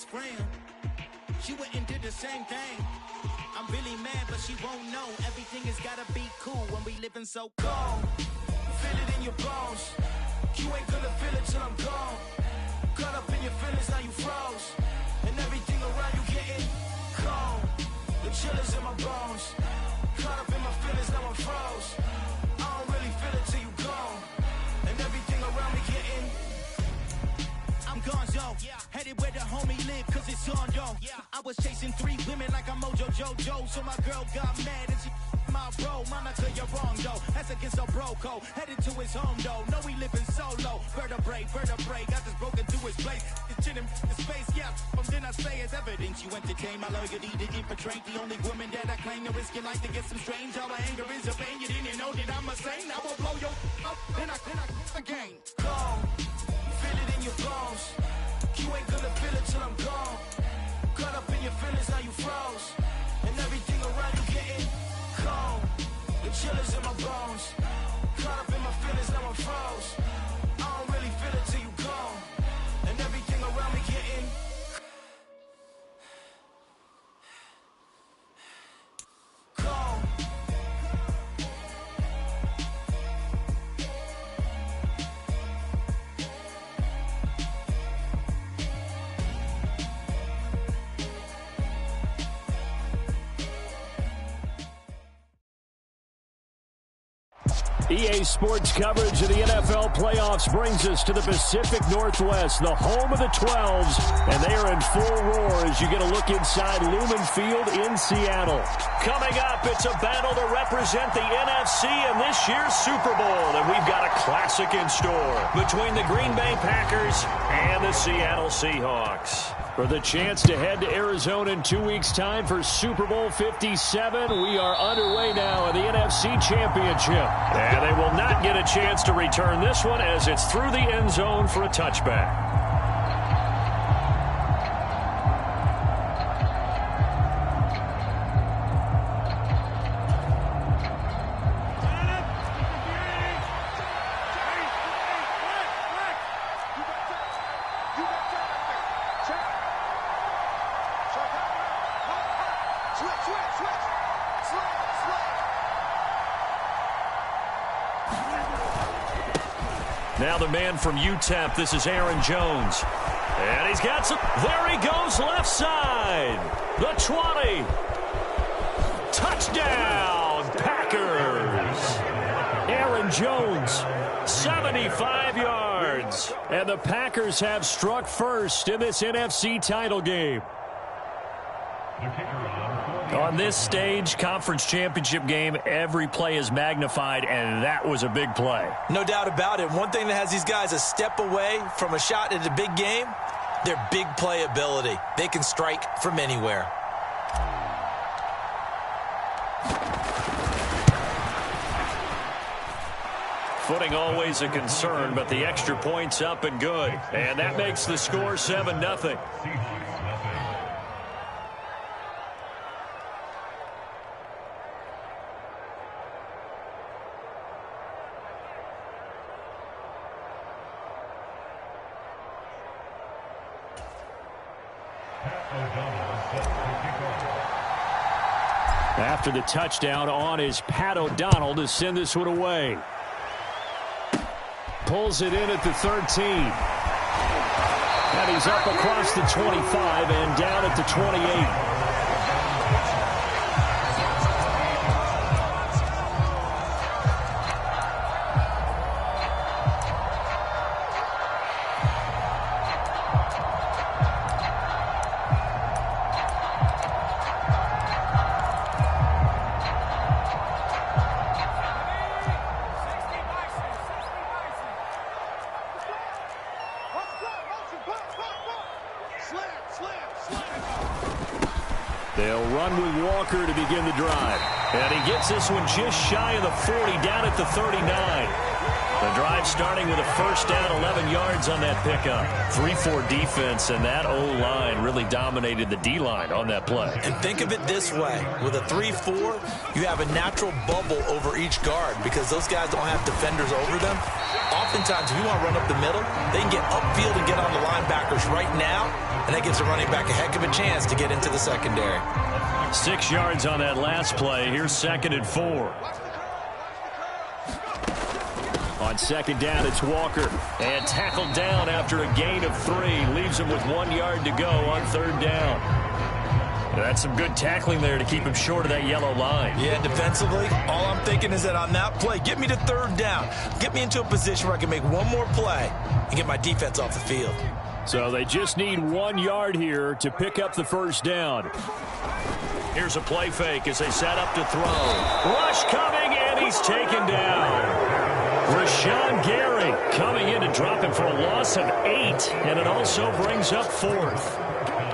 best friend. She went and did the same thing. I'm really mad, but she won't know. Everything has gotta be cool when we living so cold. Feel it in your bones. You ain't gonna feel it till I'm gone. Caught up in your feelings, now you froze. And everything around you getting cold. The chill is in my bones. Caught up in my feelings, now I'm froze. I don't really feel it till you gone. And everything around me getting I'm gone, yo. Headed where the homie live, cause it's on, yo. I was chasing 3 women like I'm Mojo Jojo. So my girl got mad and she my bro. Monica, you're wrong, though. That's against a bro code. Headed to his home, though. No, we living solo. Vertebrae. Got this broken through his place. It's chin in his face, yeah. From then I say it's evidence. You entertain my loyalty to infiltrate. The only woman that I claim to risk your life to get some strange. All my anger is a pain. You didn't know that I'm a saint. I will blow your up. Then I again. Cold. Feel it in your bones. You ain't gonna feel it till I'm gone. Caught up in your feelings, now you froze. And everything around you getting cold. The chill is in my bones. Caught up in my feelings, now I'm froze. I don't really feel it till you gone. And everything around me getting cold. EA Sports coverage of the NFL playoffs brings us to the Pacific Northwest, the home of the 12s, and they are in full roar as you get a look inside Lumen Field in Seattle. Coming up, it's a battle to represent the NFC in this year's Super Bowl, and we've got a classic in store between the Green Bay Packers and the Seattle Seahawks. For the chance to head to Arizona in 2 weeks' time for Super Bowl 57, we are underway now in the NFC Championship. And they will not get a chance to return this one as it's through the end zone for a touchback. Now the man from UTEP, this is Aaron Jones. And he's got some, there he goes, left side. The 20. Touchdown, Packers. Aaron Jones, 75 yards. And the Packers have struck first in this NFC title game. On this stage, conference championship game, every play is magnified, and that was a big play. No doubt about it. One thing that has these guys a step away from a shot at a big game, their big play ability. They can strike from anywhere. Footing always a concern, but the extra point's up and good. And that makes the score 7-0. After the touchdown, on is Pat O'Donnell to send this one away. Pulls it in at the 13. And he's up across the 25 and down at the 28. They'll run with Walker to begin the drive. And he gets this one just shy of the 40, down at the 39. The drive starting with a first down, 11 yards on that pickup. 3-4 defense, and that O-line really dominated the D-line on that play. And think of it this way. With a 3-4, you have a natural bubble over each guard because those guys don't have defenders over them. oftentimes, if you want to run up the middle, they can get upfield and get on the linebackers right now, and that gives a running back a heck of a chance to get into the secondary. 6 yards on that last play. Here's 2nd and 4. On 2nd down, it's Walker. And tackled down after a gain of 3. Leaves him with 1 yard to go on 3rd down. That's some good tackling there to keep him short of that yellow line. Yeah, defensively, all I'm thinking is that on that play, get me to 3rd down. Get me into a position where I can make one more play and get my defense off the field. So they just need 1 yard here to pick up the 1st down. Here's a play fake as they set up to throw. Rush coming, and he's taken down. Rashawn Gary coming in to drop him for a loss of 8, and it also brings up 4th.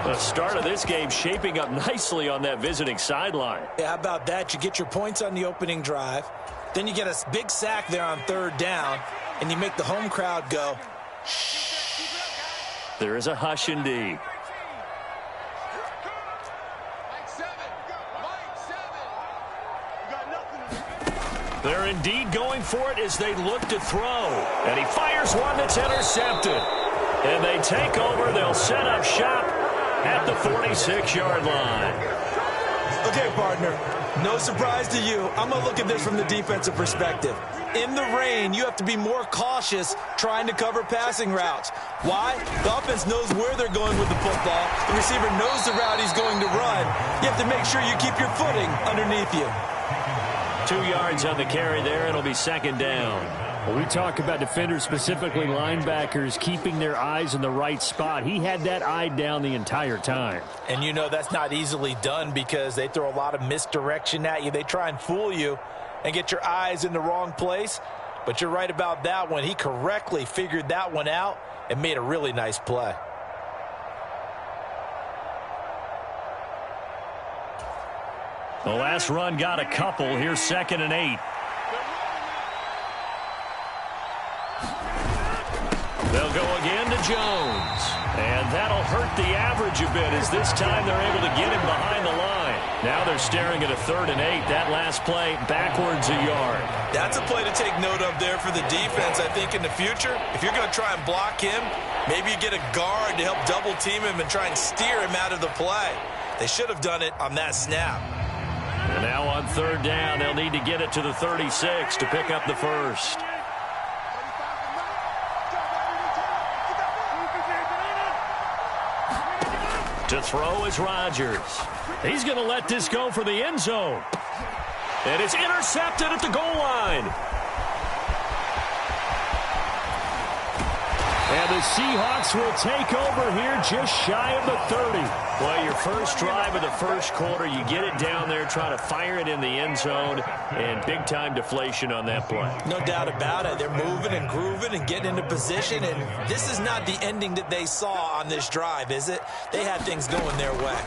The start of this game shaping up nicely on that visiting sideline. Yeah, how about that? You get your points on the opening drive. Then you get a big sack there on 3rd down, and you make the home crowd go, shh. There is a hush indeed. They're indeed going for it as they look to throw. And he fires one that's intercepted. And they take over. They'll set up shop at the 46-yard line. Okay, partner, no surprise to you. I'm going to look at this from the defensive perspective. In the rain, you have to be more cautious trying to cover passing routes. Why? The offense knows where they're going with the football. The receiver knows the route he's going to run. You have to make sure you keep your footing underneath you. 2 yards on the carry there. It'll be 2nd down. Well, we talk about defenders, specifically linebackers, keeping their eyes in the right spot. He had that eye down the entire time. And you know that's not easily done because they throw a lot of misdirection at you. They try and fool you and get your eyes in the wrong place. But you're right about that one. He correctly figured that one out and made a really nice play. The last run got a couple. Here's 2nd and 8. They'll go again to Jones. And that'll hurt the average a bit as this time they're able to get him behind the line. Now they're staring at a 3rd and 8. That last play backwards a yard. That's a play to take note of there for the defense. I think in the future, if you're going to try and block him, maybe you get a guard to help double team him and try and steer him out of the play. They should have done it on that snap. And now on 3rd down, they'll need to get it to the 36 to pick up the 1st. To throw is Rodgers. He's going to let this go for the end zone. And it's intercepted at the goal line. And the Seahawks will take over here just shy of the 30. Well, your first drive of the first quarter, you get it down there, try to fire it in the end zone, and big-time deflation on that play. No doubt about it. They're moving and grooving and getting into position, and this is not the ending that they saw on this drive, is it? They had things going their way.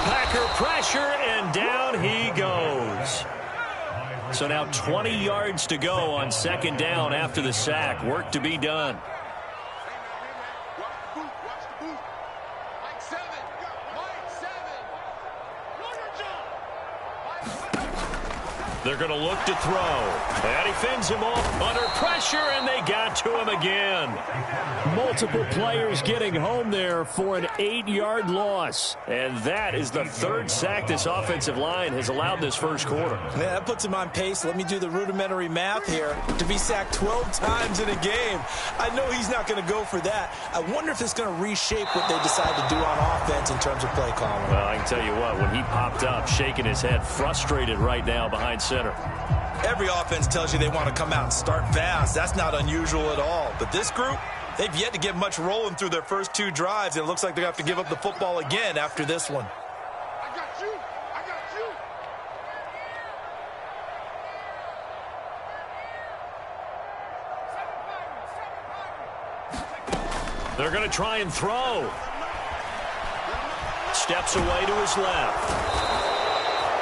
Packer pressure, and down he goes. So now 20 yards to go on 2nd down after the sack. Work to be done. They're going to look to throw. And he fends him off under pressure, and they got to him again. Multiple players getting home there for an 8-yard loss. And that is the 3rd sack this offensive line has allowed this first quarter. Yeah, that puts him on pace. Let me do the rudimentary math here. To be sacked 12 times in a game, I know he's not going to go for that. I wonder if it's going to reshape what they decide to do on offense in terms of play calling. Well, I can tell you what, when he popped up, shaking his head, frustrated right now behind center. Every offense tells you they want to come out and start fast. That's not unusual at all. But this group, they've yet to get much rolling through their first 2 drives. And it looks like they're going to have to give up the football again after this one. I got you. I got you. They're going to try and throw. Steps away to his left.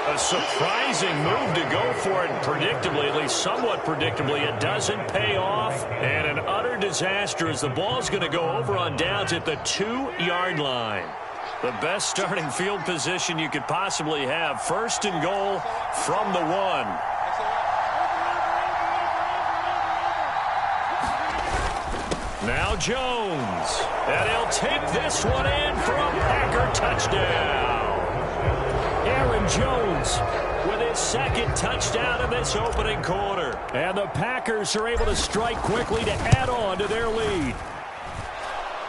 A surprising move to go for it, predictably, at least somewhat predictably. It doesn't pay off, and an utter disaster as the ball's going to go over on downs at the 2-yard line. The best starting field position you could possibly have. 1st and goal from the 1. Now Jones. And he'll take this one in for a Packer touchdown. Aaron Jones with his second touchdown in this opening quarter. And the Packers are able to strike quickly to add on to their lead.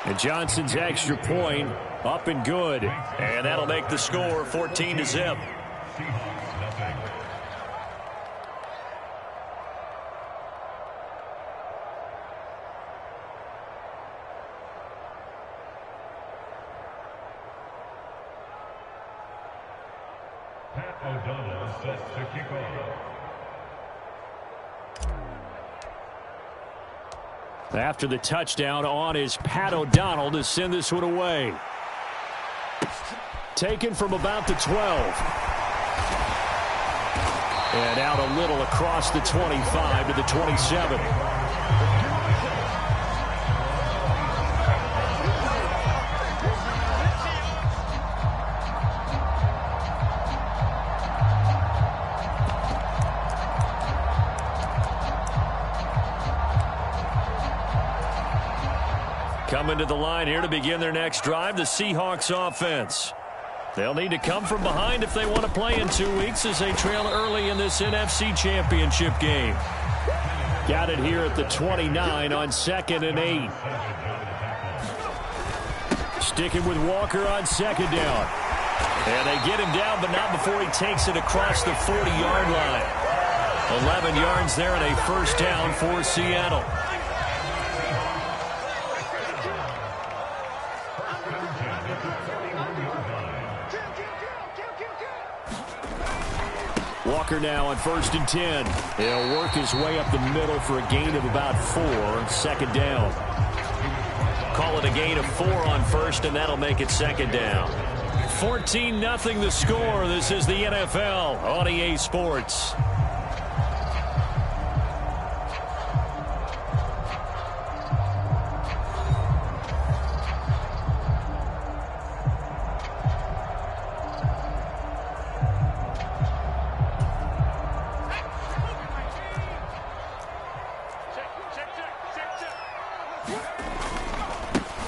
And Johnson's extra point up and good. And that'll make the score 14-0. After the touchdown on is Pat O'Donnell to send this one away. Taken from about the 12. And out a little across the 25 to the 27. Coming to the line here to begin their next drive, the Seahawks offense. They'll need to come from behind if they want to play in 2 weeks as they trail early in this NFC Championship game. Got it here at the 29 on 2nd and 8. Sticking with Walker on 2nd down. And they get him down, but not before he takes it across the 40-yard line. 11 yards there and a first down for Seattle. Walker now on 1st and 10. He'll work his way up the middle for a gain of about 4. 2nd down. Call it a gain of 4 on 1st, and that'll make it 2nd down. 14-0 the score. This is the NFL on EA Sports.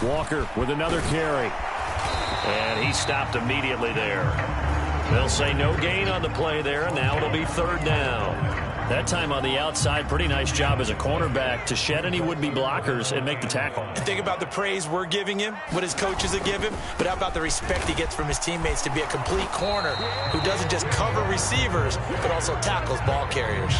Walker with another carry. And he stopped immediately there. They'll say no gain on the play there, and now it'll be 3rd down. That time on the outside, pretty nice job as a cornerback to shed any would-be blockers and make the tackle. And think about the praise we're giving him, what his coaches have given him, but how about the respect he gets from his teammates to be a complete corner who doesn't just cover receivers, but also tackles ball carriers.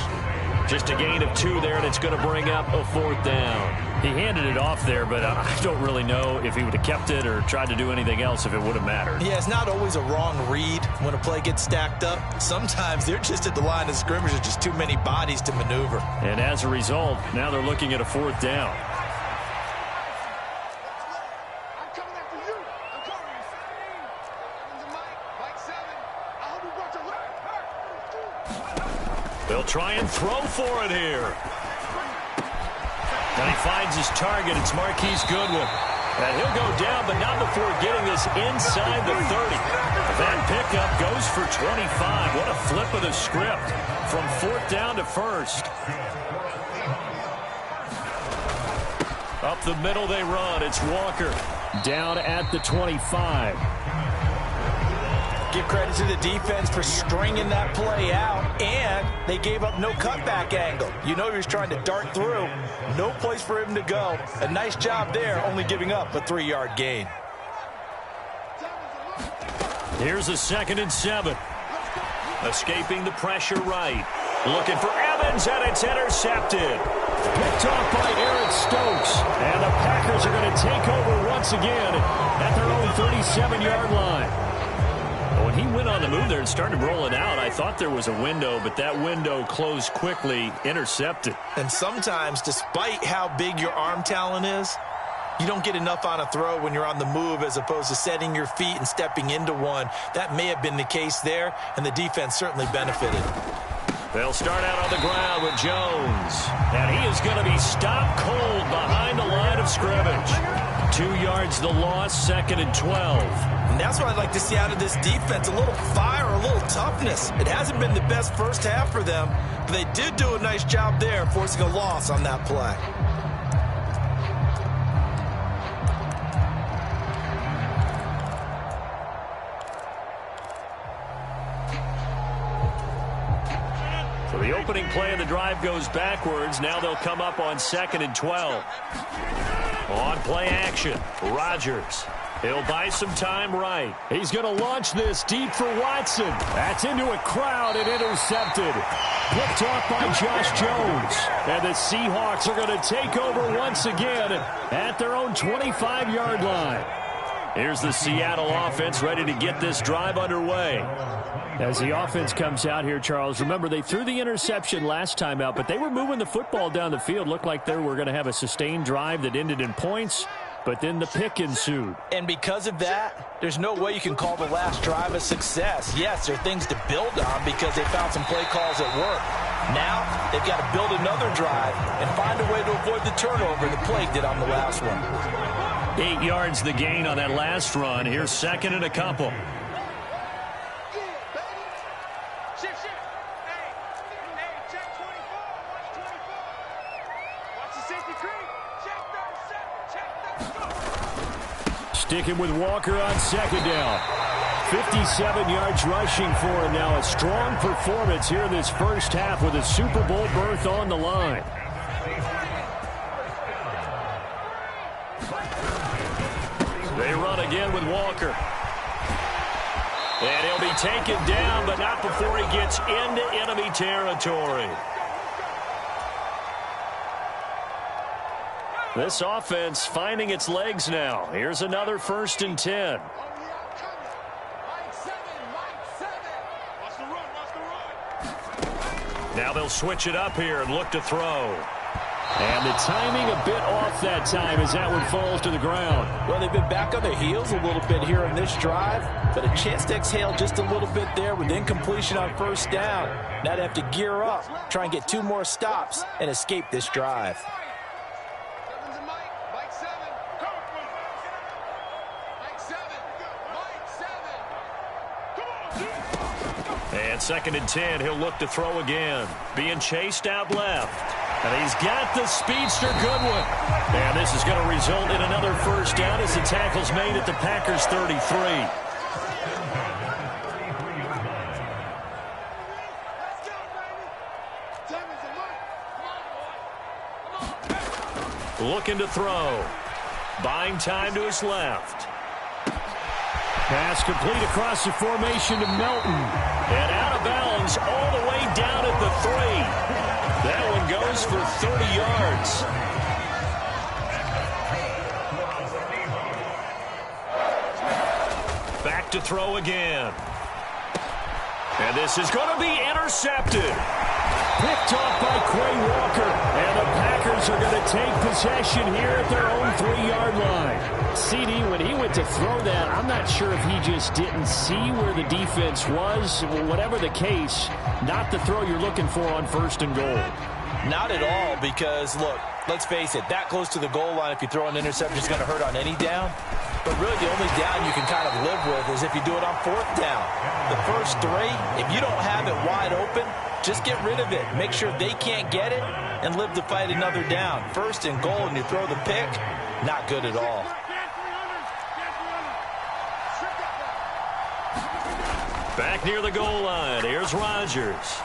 Just a gain of 2 there, and it's going to bring up a 4th down. He handed it off there, but I don't really know if he would have kept it or tried to do anything else if it would have mattered. Yeah, it's not always a wrong read when a play gets stacked up. Sometimes they're just at the line of scrimmage with just too many bodies to maneuver. And as a result, now they're looking at a 4th down. I'm coming after you. I'm covering you. Mike 7. I hope you brought your leg. They'll try and throw for it here. And he finds his target. It's Marquise Goodwin. And he'll go down, but not before getting this inside the 30. That pickup goes for 25. What a flip of the script from 4th down to 1st. Up the middle they run. It's Walker down at the 25. Give credit to the defense for stringing that play out, and they gave up no cutback angle. You know he was trying to dart through. No place for him to go. A nice job there, only giving up a 3-yard gain. Here's a 2nd and 7. Escaping the pressure right. Looking for Evans, and it's intercepted. Picked off by Eric Stokes. And the Packers are going to take over once again at their own 37-yard line. When he went on the move there and started rolling out, I thought there was a window, but that window closed quickly, intercepted. And sometimes, despite how big your arm talent is, you don't get enough on a throw when you're on the move as opposed to setting your feet and stepping into one. That may have been the case there, and the defense certainly benefited. They'll start out on the ground with Jones. And he is going to be stopped cold behind the line of scrimmage. 2 yards the loss, 2nd and 12. And that's what I'd like to see out of this defense. A little fire, a little toughness. It hasn't been the best first half for them, but they did do a nice job there forcing a loss on that play. The opening play of the drive goes backwards. Now they'll come up on 2nd and 12. On play action, Rodgers. He'll buy some time right. He's going to launch this deep for Watson. That's into a crowd and intercepted. Picked off by Josh Jones. And the Seahawks are going to take over once again at their own 25-yard line. Here's the Seattle offense ready to get this drive underway. As the offense comes out here, Charles, remember they threw the interception last time out, but they were moving the football down the field. Looked like they were going to have a sustained drive that ended in points, but then the pick ensued. And because of that, there's no way you can call the last drive a success. Yes, there are things to build on because they found some play calls at work. Now they've got to build another drive and find a way to avoid the turnover the Plague did on the last one. 8 yards the gain on that last run. Here's 2nd and a couple. Sticking with Walker on 2nd down. 57 yards rushing for him now. A strong performance here in this first half with a Super Bowl berth on the line. They run again with Walker. And he'll be taken down, but not before he gets into enemy territory. This offense finding its legs now. Here's another 1st and 10. Now they'll switch it up here and look to throw. And the timing a bit off that time as that one falls to the ground. Well, they've been back on their heels a little bit here in this drive, but a chance to exhale just a little bit there with incompletion on 1st down. Now they have to gear up, try and get 2 more stops, and escape this drive. And 2nd and 10, he'll look to throw again. Being chased out left. And he's got the speedster Goodwin. And this is going to result in another 1st down as the tackle's made at the Packers' 33. Looking to throw. Buying time to his left. Pass complete across the formation to Melton. And out of bounds all the way down at the 3. That one goes for 30 yards. Back to throw again. And this is going to be intercepted. Picked off by Quay Walker. And the Packers are going to take possession here at their own 3-yard line. CD, when he went to throw that, I'm not sure if he just didn't see where the defense was. Whatever the case, not the throw you're looking for on 1st and goal. Not at all, because, look, let's face it, that close to the goal line, if you throw an interception, is going to hurt on any down. But really, the only down you can kind of live with is if you do it on 4th down. The first 3, if you don't have it wide open, just get rid of it. Make sure they can't get it and live to fight another down. 1st and goal, and you throw the pick, not good at all. Back near the goal line. Here's Rodgers.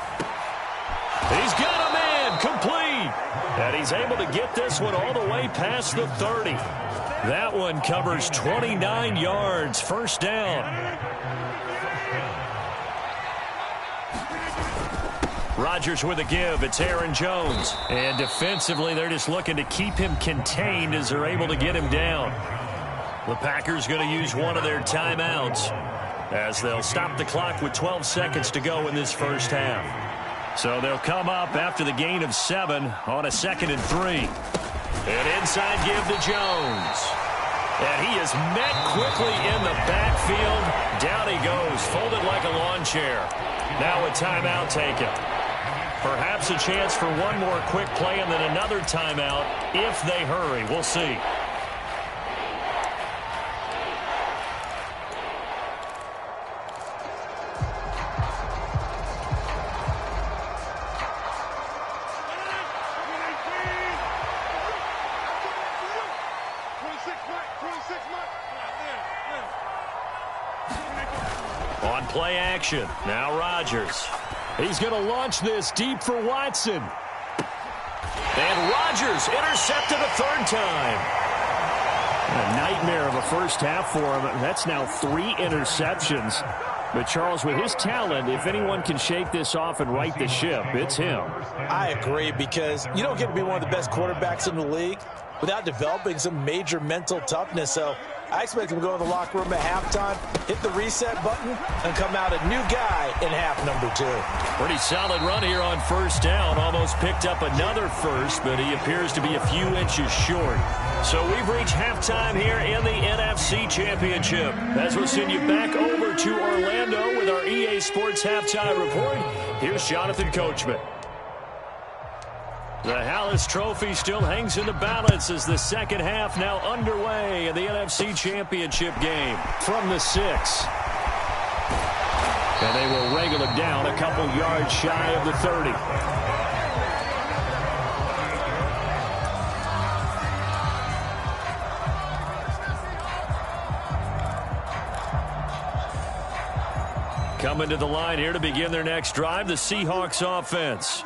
He's got a man complete. And he's able to get this one all the way past the 30. That one covers 29 yards. 1st down. Rodgers with a give. It's Aaron Jones. And defensively, they're just looking to keep him contained as they're able to get him down. The Packers going to use one of their timeouts as they'll stop the clock with 12 seconds to go in this first half. So they'll come up after the gain of 7 on a 2nd and 3. An inside give to Jones. And he is met quickly in the backfield. Down he goes, folded like a lawn chair. Now a timeout taken. Perhaps a chance for one more quick play and then another timeout if they hurry. We'll see. On play action, now Rodgers. He's going to launch this deep for Watson. And Rodgers intercepted a third time. A nightmare of a first half for him. That's now 3 interceptions. But, Charles, with his talent, if anyone can shake this off and right the ship, it's him. I agree, because you don't get to be one of the best quarterbacks in the league without developing some major mental toughness. So I expect him to go in the locker room at halftime, hit the reset button, and come out a new guy in half number 2. Pretty solid run here on first down. Almost picked up another first, but he appears to be a few inches short. So we've reached halftime here in the NFC Championship. As we'll send you back over to Orlando with our EA Sports Halftime Report, here's Jonathan Coachman. The Hallis Trophy still hangs in the balance as the second half now underway in the NFC Championship game from the 6. And they will wrangle him down a couple yards shy of the 30. Coming to the line here to begin their next drive, the Seahawks offense.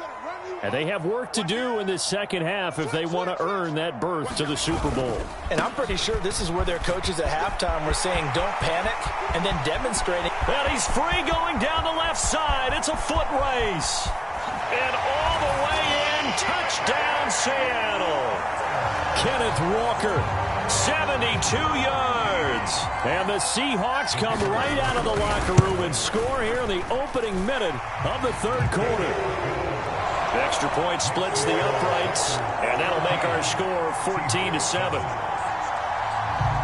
And they have work to do in this second half if they want to earn that berth to the Super Bowl. And I'm pretty sure this is where their coaches at halftime were saying don't panic, and then demonstrating. And he's free going down the left side. It's a foot race. And all the way in, touchdown Seattle. Kenneth Walker, 72 yards. And the Seahawks come right out of the locker room and score here in the opening minute of the third quarter. Extra point splits the uprights, and that'll make our score 14-7.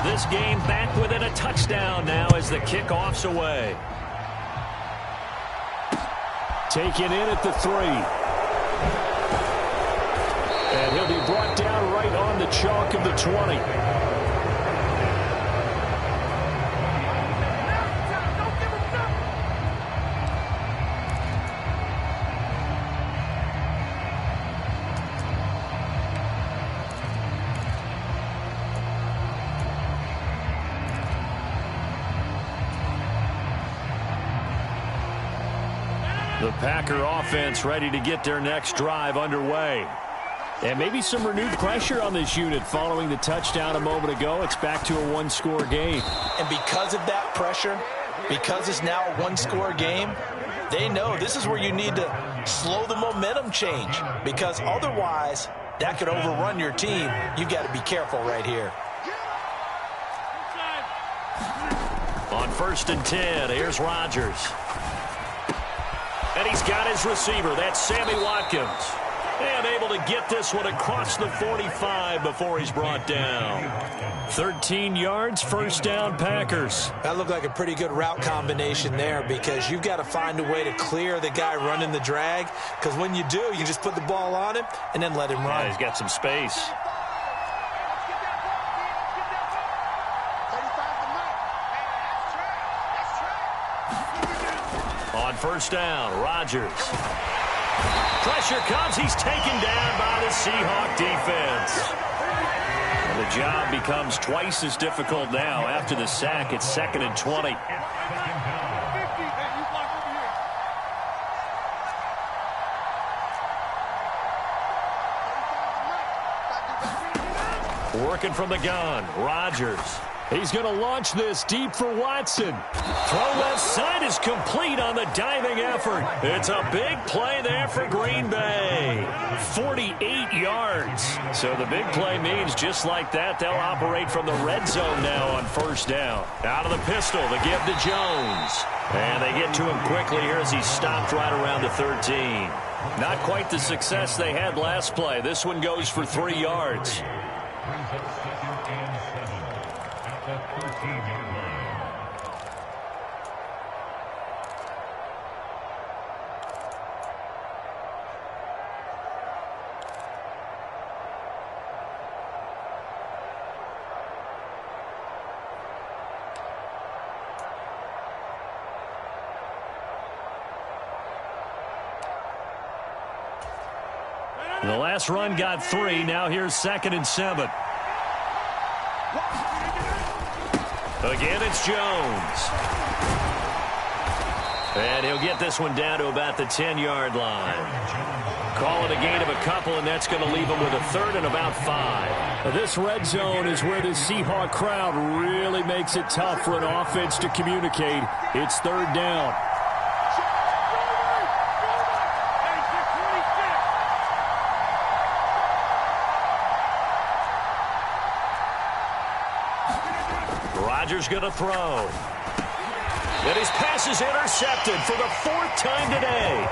This game back within a touchdown now as the kickoff's away. Taken in at the 3. And he'll be brought down right on the chalk of the 20. The Packer offense ready to get their next drive underway. And maybe some renewed pressure on this unit following the touchdown a moment ago. It's back to a one-score game. And because of that pressure, because it's now a one-score game, they know this is where you need to slow the momentum change, because otherwise that could overrun your team. You've got to be careful right here. On 1st and 10, here's Rodgers. And he's got his receiver. That's Sammy Watkins. And able to get this one across the 45 before he's brought down. 13 yards, first down, Packers. That looked like a pretty good route combination there, because you've got to find a way to clear the guy running the drag, because when you do, you just put the ball on him and then let him run. Yeah, he's got some space. On first down, Rodgers. Pressure comes. He's taken down by the Seahawk defense. And the job becomes twice as difficult now after the sack. It's 2nd and 20. Working from the gun, Rodgers. He's going to launch this deep for Watson. Throw left side is complete on the diving effort. It's a big play there for Green Bay. 48 yards. So the big play means just like that, they'll operate from the red zone now on first down. Out of the pistol, the give to Jones. And they get to him quickly here as he's stopped right around the 13. Not quite the success they had last play. This one goes for 3 yards. The last run got 3. Now here's 2nd and 7. Again, it's Jones. And he'll get this one down to about the 10-yard line. Call it a gain of a couple, and that's going to leave him with a third and about 5. This red zone is where the Seahawk crowd really makes it tough for an offense to communicate. It's third down. Rodgers going to throw. And his pass is intercepted for the 4th time today.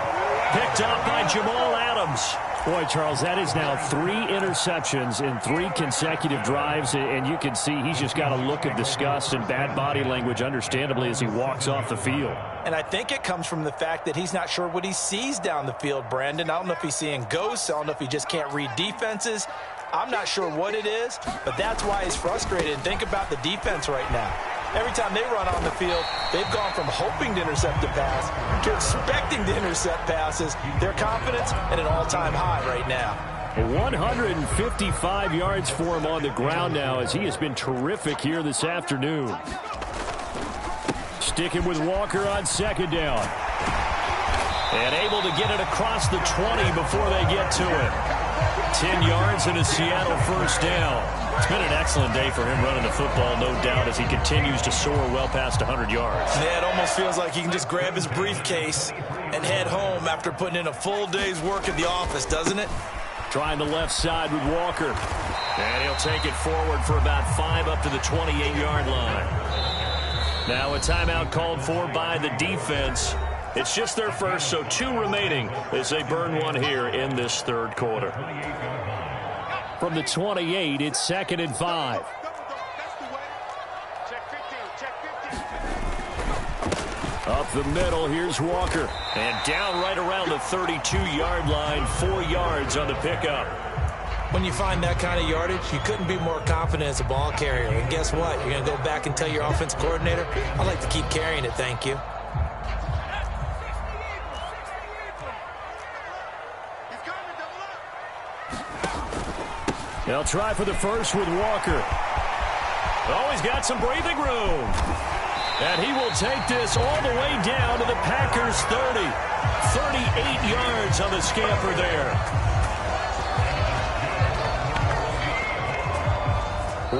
Picked up by Jamal Adams. Boy, Charles, that is now 3 interceptions in 3 consecutive drives, and you can see he's just got a look of disgust and bad body language, understandably, as he walks off the field. And I think it comes from the fact that he's not sure what he sees down the field, Brandon. I don't know if he's seeing ghosts. I don't know if he just can't read defenses. I'm not sure what it is, but that's why he's frustrated. And think about the defense right now. Every time they run on the field, they've gone from hoping to intercept a pass to expecting to intercept passes. Their confidence at an all-time high right now. 155 yards for him on the ground now, as he has been terrific here this afternoon. Sticking with Walker on 2nd down. And able to get it across the 20 before they get to it. 10 yards and a Seattle 1st down. It's been an excellent day for him running the football, no doubt, as he continues to soar well past 100 yards. Yeah, it almost feels like he can just grab his briefcase and head home after putting in a full day's work at the office, doesn't it? Trying the left side with Walker. And he'll take it forward for about 5 up to the 28-yard line. Now a timeout called for by the defense. It's just their first, so 2 remaining as they burn one here in this 3rd quarter. From the 28, it's 2nd and 5. Up the middle, here's Walker. And down right around the 32-yard line, 4 yards on the pickup. When you find that kind of yardage, you couldn't be more confident as a ball carrier. And guess what? You're going to go back and tell your offensive coordinator, I'd like to keep carrying it, thank you. They'll try for the first with Walker. Oh, he's got some breathing room. And he will take this all the way down to the Packers' 30. 38 yards on the scamper there.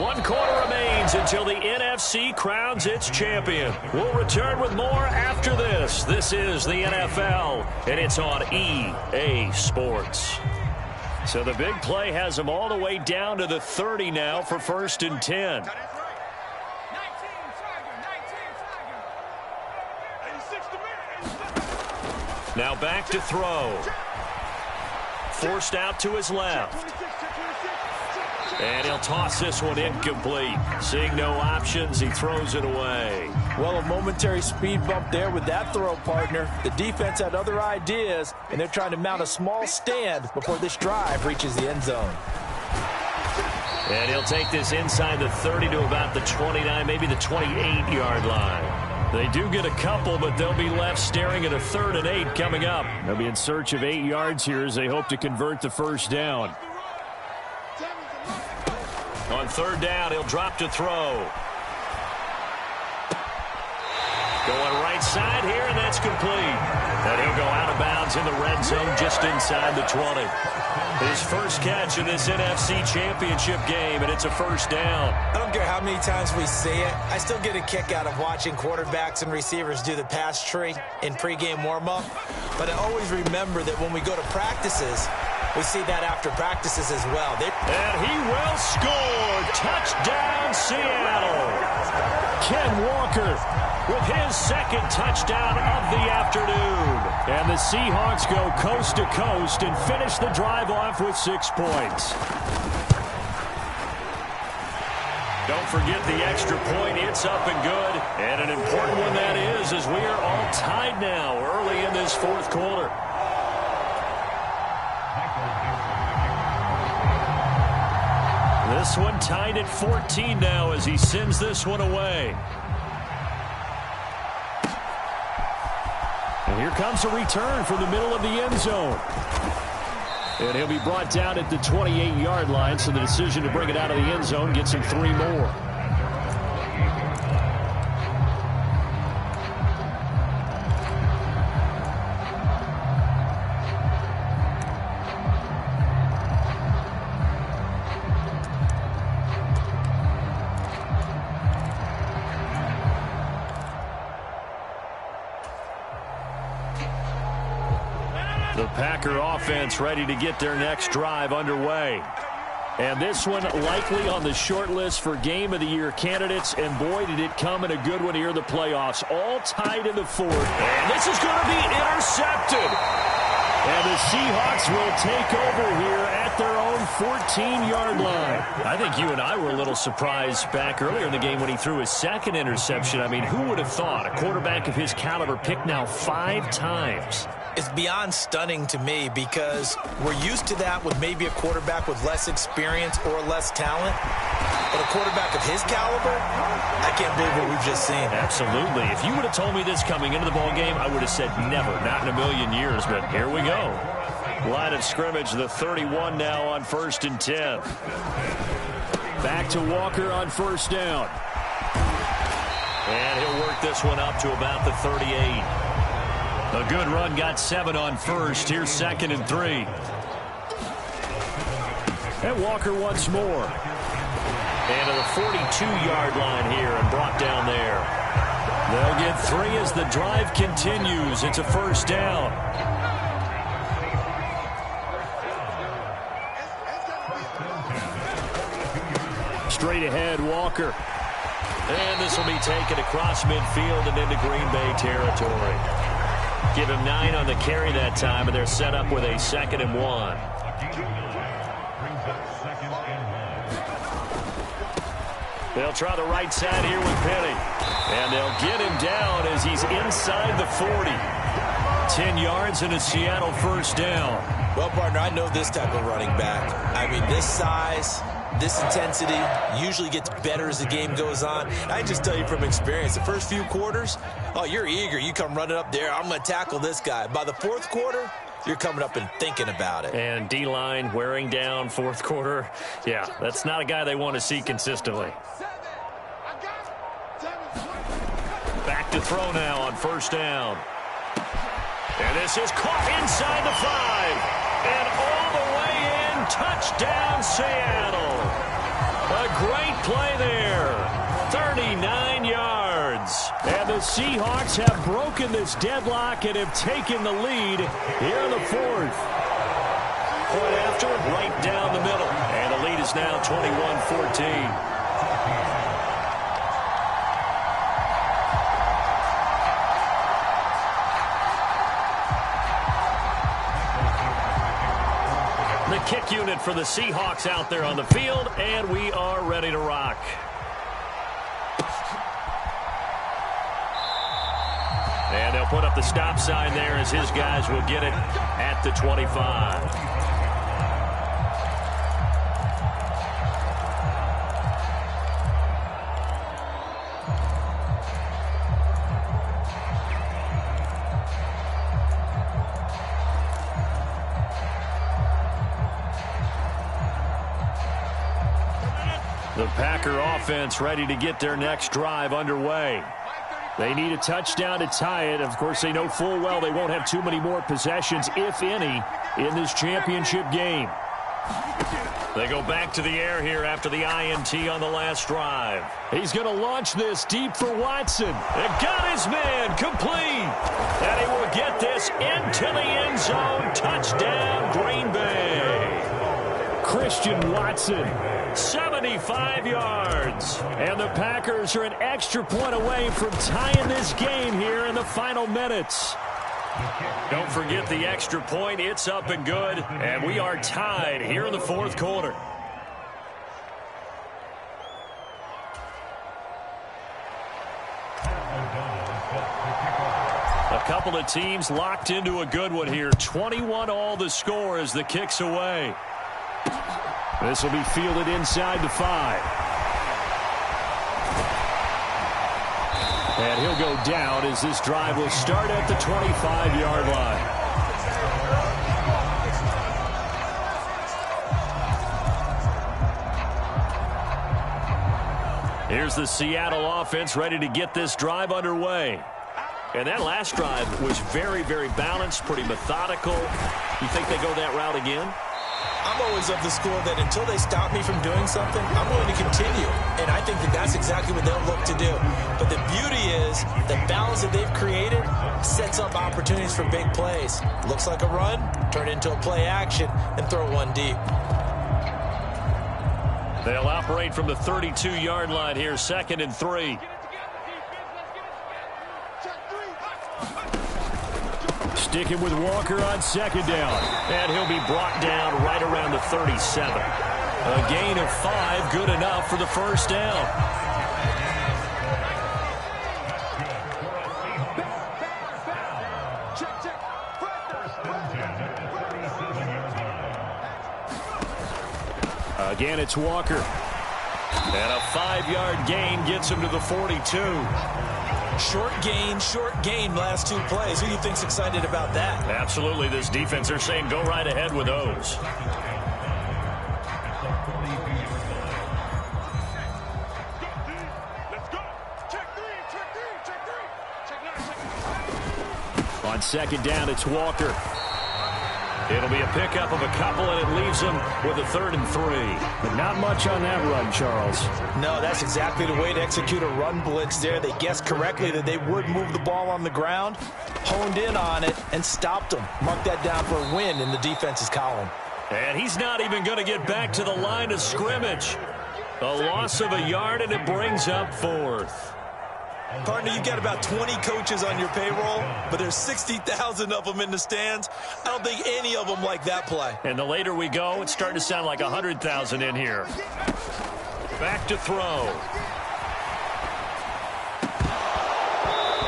1 quarter remains until the NFC crowns its champion. We'll return with more after this. This is the NFL, and it's on EA Sports. So the big play has them all the way down to the 30 now for 1st and 10. Now back to throw. Forced out to his left. And he'll toss this one incomplete. Seeing no options, he throws it away. Well, a momentary speed bump there with that throw, partner. The defense had other ideas, and they're trying to mount a small stand before this drive reaches the end zone. And he'll take this inside the 30 to about the 29, maybe the 28-yard line. They do get a couple, but they'll be left staring at a 3rd and 8 coming up. They'll be in search of 8 yards here as they hope to convert the 1st down. On 3rd down, he'll drop to throw. Going right side here, and that's complete. And he'll go out of bounds in the red zone just inside the 20. His first catch in this NFC Championship game, and it's a 1st down. I don't care how many times we see it. I still get a kick out of watching quarterbacks and receivers do the pass tree in pregame warm-up. But I always remember that when we go to practices, we see that after practices as well. And he will score. Touchdown, Seattle. Ken Walker with his 2nd touchdown of the afternoon. And the Seahawks go coast to coast and finish the drive off with 6 points. Don't forget the extra point. It's up and good. And an important one that is, as we are all tied now early in this 4th quarter. This one tied at 14 now as he sends this one away. And here comes a return from the middle of the end zone. And he'll be brought down at the 28-yard line, so the decision to bring it out of the end zone gets him 3 more. Packer offense ready to get their next drive underway. And this one likely on the short list for Game of the Year candidates. And boy, did it come in a good one here in the playoffs. All tied in the fourth. And this is going to be intercepted. And the Seahawks will take over here at their own 14-yard line. I think you and I were a little surprised back earlier in the game when he threw his second interception. I mean, who would have thought a quarterback of his caliber picked now 5 times? It's beyond stunning to me because we're used to that with maybe a quarterback with less experience or less talent. But a quarterback of his caliber, I can't believe what we've just seen. Absolutely. If you would have told me this coming into the ballgame, I would have said never, not in a million years. But here we go. Line of scrimmage, the 31 now on 1st and 10. Back to Walker on 1st down. And he'll work this one up to about the 38. A good run, got 7 on 1st. Here's 2nd and 3. And Walker once more. And to the 42-yard line here and brought down there. They'll get 3 as the drive continues. It's a 1st down. Straight ahead, Walker. And this will be taken across midfield and into Green Bay territory. Give him 9 on the carry that time, and they're set up with a 2nd and 1. They'll try the right side here with Penny. And they'll get him down as he's inside the 40. 10 yards and a Seattle 1st down. Well, partner, I know this type of running back. I mean, this size, this intensity usually gets better as the game goes on. I just tell you from experience, the first few quarters, oh, you're eager. You come running up there, I'm going to tackle this guy. By the 4th quarter, you're coming up and thinking about it. And D-line wearing down 4th quarter. Yeah, that's not a guy they want to see consistently. Back to throw now on 1st down. And this is caught inside the 5. And all the way in, touchdown Seattle. A great play there. 39 yards. And the Seahawks have broken this deadlock and have taken the lead here in the 4th. Point after, right down the middle. And the lead is now 21-14. The kick unit for the Seahawks out there on the field, and we are ready to rock. And they'll put up the stop sign there as his guys will get it at the 25. The Packer offense ready to get their next drive underway. They need a touchdown to tie it. Of course, they know full well they won't have too many more possessions, if any, in this championship game. They go back to the air here after the INT on the last drive. He's going to launch this deep for Watson. And got his man complete. And he will get this into the end zone. Touchdown, Green Bay. Christian Watson, 75 yards. And the Packers are an extra point away from tying this game here in the final minutes. Don't forget the extra point. It's up and good. And we are tied here in the 4th quarter. A couple of teams locked into a good one here. 21 all the score as the kick's away. This will be fielded inside the 5. And he'll go down as this drive will start at the 25-yard line. Here's the Seattle offense ready to get this drive underway. And that last drive was very, very balanced, pretty methodical. You think they go that route again? I'm always of the school that until they stop me from doing something, I'm willing to continue. And I think that that's exactly what they'll look to do. But the beauty is the balance that they've created sets up opportunities for big plays. Looks like a run, turn it into a play action, and throw one deep. They'll operate from the 32-yard line here, 2nd and 3. Sticking with Walker on 2nd down. And he'll be brought down right around the 37. A gain of 5, good enough for the first down. Again, it's Walker. And a 5-yard gain gets him to the 42. Short gain last 2 plays. Who do you think's excited about that? Absolutely. This defense, they're saying go right ahead with those. Let's go. Check 3. On 2nd down, it's Walker. It'll be a pickup of a couple, and it leaves him with a 3rd and 3. But not much on that run, Charles. No, that's exactly the way to execute a run blitz there. They guessed correctly that they would move the ball on the ground, honed in on it, and stopped them. Mark that down for a win in the defense's column. And he's not even going to get back to the line of scrimmage. A loss of a yard, and it brings up 4th. Partner, you've got about 20 coaches on your payroll, but there's 60,000 of them in the stands. I don't think any of them like that play. And the later we go, it's starting to sound like 100,000 in here. Back to throw.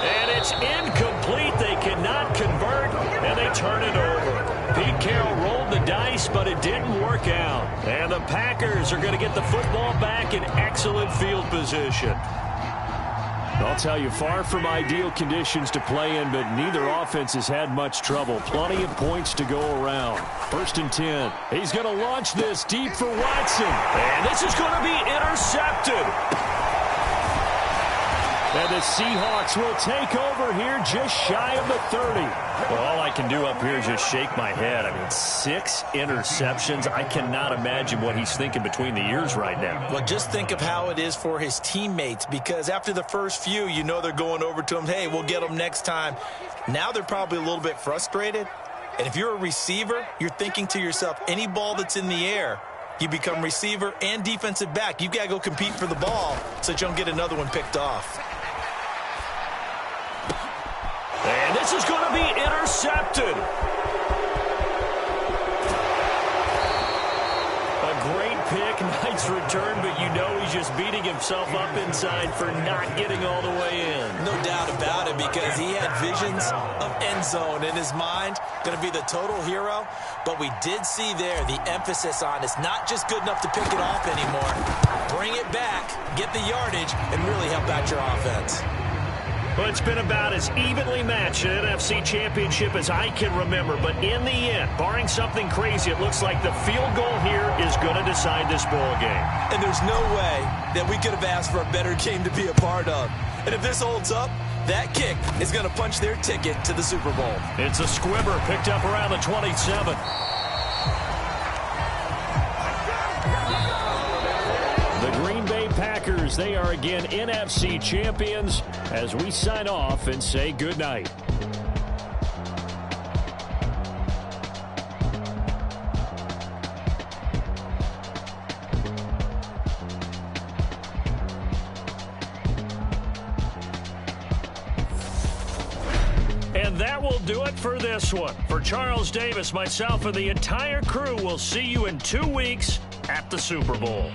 And it's incomplete. They cannot convert, and they turn it over. Pete Carroll rolled the dice, but it didn't work out. And the Packers are going to get the football back in excellent field position. I'll tell you, far from ideal conditions to play in, but neither offense has had much trouble. Plenty of points to go around. 1st and 10. He's going to launch this deep for Watson. And this is going to be intercepted. And the Seahawks will take over here just shy of the 30. Well, all I can do up here is just shake my head. I mean, 6 interceptions. I cannot imagine what he's thinking between the ears right now. Well, just think of how it is for his teammates, because after the first few, you know they're going over to him, hey, we'll get them next time. Now they're probably a little bit frustrated. And if you're a receiver, you're thinking to yourself, any ball that's in the air, you become receiver and defensive back. You've got to go compete for the ball so that you don't get another one picked off. And this is going to be intercepted. A great pick, nice return, but you know he's just beating himself up inside for not getting all the way in. No doubt about it, because he had visions of end zone in his mind. Going to be the total hero. But we did see there the emphasis on it's not just good enough to pick it off anymore. Bring it back, get the yardage, and really help out your offense. Well, it's been about as evenly matched an NFC championship as I can remember. But in the end, barring something crazy, it looks like the field goal here is going to decide this ball game. And there's no way that we could have asked for a better game to be a part of. And if this holds up, that kick is going to punch their ticket to the Super Bowl. It's a squibber picked up around the 27. Packers, they are again NFC champions as we sign off and say goodnight. And that will do it for this one. For Charles Davis, myself, and the entire crew, we'll see you in 2 weeks at the Super Bowl.